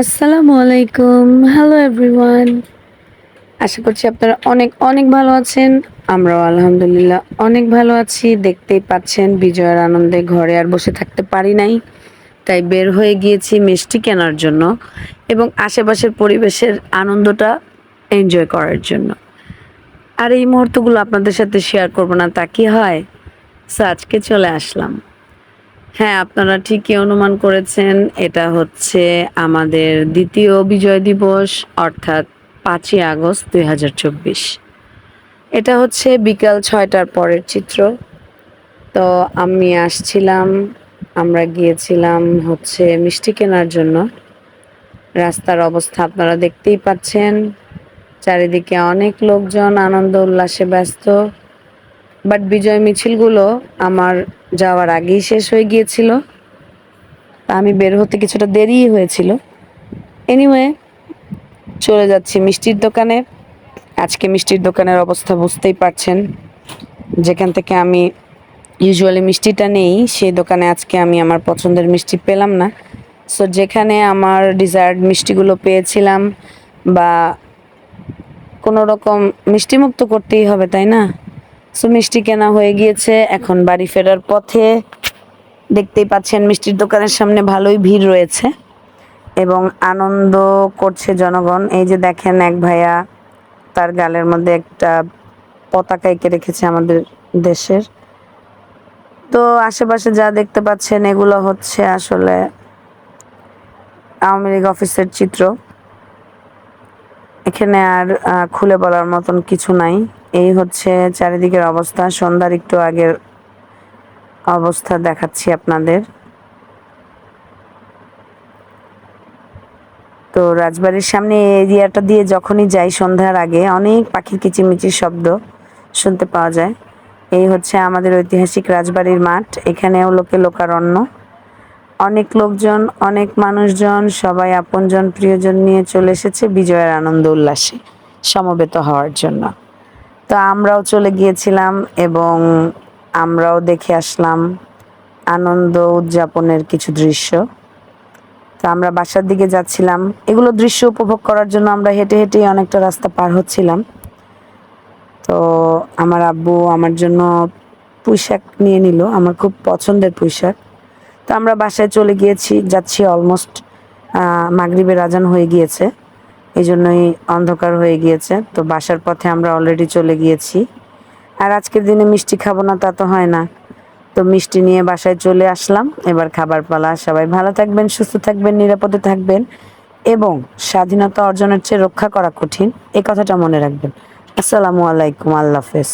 আসসালামু আলাইকুম। Hello everyone. আশা করছি আপনারা অনেক, অনেক ভালো আছেন। আমরাও আলহামদুলিল্লাহ অনেক ভালো আছি। দেখতেই পাচ্ছেন বিজয়ের আনন্দে ঘরে আর বসে থাকতে পারি নাই। তাই বের হয়ে গিয়েছি মিষ্টি কেনার জন্য এবং আশেপাশের পরিবেশের আনন্দটা এনজয় করার জন্য। আর এই মুহূর্তগুলো আপনাদের সাথে শেয়ার করব না তা কি হয়? সো আজকে চলে আসলাম। হ্যাঁ, আপনারা ঠিকই অনুমান করেছেন। এটা হচ্ছে আমাদের ২য় বিজয় দিবস অর্থাৎ ৫ই আগস্ট ২০২৪। এটা হচ্ছে বিকাল ৬টার পরের চিত্র। তো আমি আসছিলাম, আমরা গিয়েছিলাম হচ্ছে মিষ্টি কেনার জন্য। রাস্তার অবস্থা আপনারা দেখতেই পাচ্ছেন। চারিদিকে অনেক লোকজন আনন্দ উল্লাসে ব্যস্ত। বাট বিজয় মিছিলগুলো আমার যাওয়ার আগেই শেষ হয়ে গিয়েছিল। আমি বের হতে কিছুটা দেরিই হয়েছিল। এনিওয়ে চলে যাচ্ছি মিষ্টির দোকানে। আজকে মিষ্টির দোকানের অবস্থা বুঝতেই পারছেন। যেখান থেকে আমি ইউজুয়ালি মিষ্টিটা নেই সেই দোকানে আজকে আমি আমার পছন্দের মিষ্টি পেলাম না। সো যেখানে আমার ডিজায়ার্ড মিষ্টিগুলো পেয়েছিলাম বা কোনো রকম মিষ্টিমুক্ত করতেই হবে তাই না? সো মিষ্টি কেনা হয়ে গিয়েছে, এখন বাড়ি ফেরার পথে দেখতেই পাচ্ছেন মিষ্টির দোকানের সামনে ভালোই ভিড় রয়েছে এবং আনন্দ করছে জনগণ। এই যে দেখেন এক ভাইয়া তার গালের মধ্যে একটা পতাকা এঁকে রেখেছে আমাদের দেশের। তো আশেপাশে যা দেখতে পাচ্ছেন এগুলো হচ্ছে আসলে আওয়ামী লীগ অফিসের চিত্র। এখানে আর খুলে বলার মতন কিছু নাই। এই হচ্ছে চারিদিকের অবস্থা। সন্ধ্যার একটু আগের অবস্থা দেখাচ্ছি আপনাদের। তো রাজবাড়ির সামনে এই এরিয়াটা দিয়ে যখনই যাই সন্ধ্যার আগে অনেক পাখির কিচিরমিচির শব্দ শুনতে পাওয়া যায়। এই হচ্ছে আমাদের ঐতিহাসিক রাজবাড়ির মাঠ। এখানেও লোকে লোকারণ্য। অনেক লোকজন, অনেক মানুষজন, সবাই আপনজন প্রিয়জন নিয়ে চলে এসেছে বিজয়ের আনন্দ উল্লাসে সমবেত হওয়ার জন্য। তো আমরাও চলে গিয়েছিলাম এবং আমরাও দেখে আসলাম আনন্দ উদযাপনের কিছু দৃশ্য। তো আমরা বাসার দিকে যাচ্ছিলাম। এগুলো দৃশ্য উপভোগ করার জন্য আমরা হেঁটে হেঁটেই অনেকটা রাস্তা পার হচ্ছিলাম। তো আমার আব্বু আমার জন্য পুঁইশাক নিয়ে নিল, আমার খুব পছন্দের পুঁইশাক। তো আমরা বাসায় চলে যাচ্ছি অলমোস্ট মাগরিবের আজান হয়ে গিয়েছে, এই জন্যই অন্ধকার হয়ে গিয়েছে। তো বাসার পথে আমরা অলরেডি চলে গিয়েছি। আর আজকের দিনে মিষ্টি খাবো না তা তো হয় না। তো মিষ্টি নিয়ে বাসায় চলে আসলাম। এবার খাবার পালা। সবাই ভালো থাকবেন, সুস্থ থাকবেন, নিরাপদে থাকবেন এবং স্বাধীনতা অর্জনের চেয়ে রক্ষা করা কঠিন, এই কথাটা মনে রাখবেন। আসসালামু আলাইকুম। আল্লাহ হাফেজ।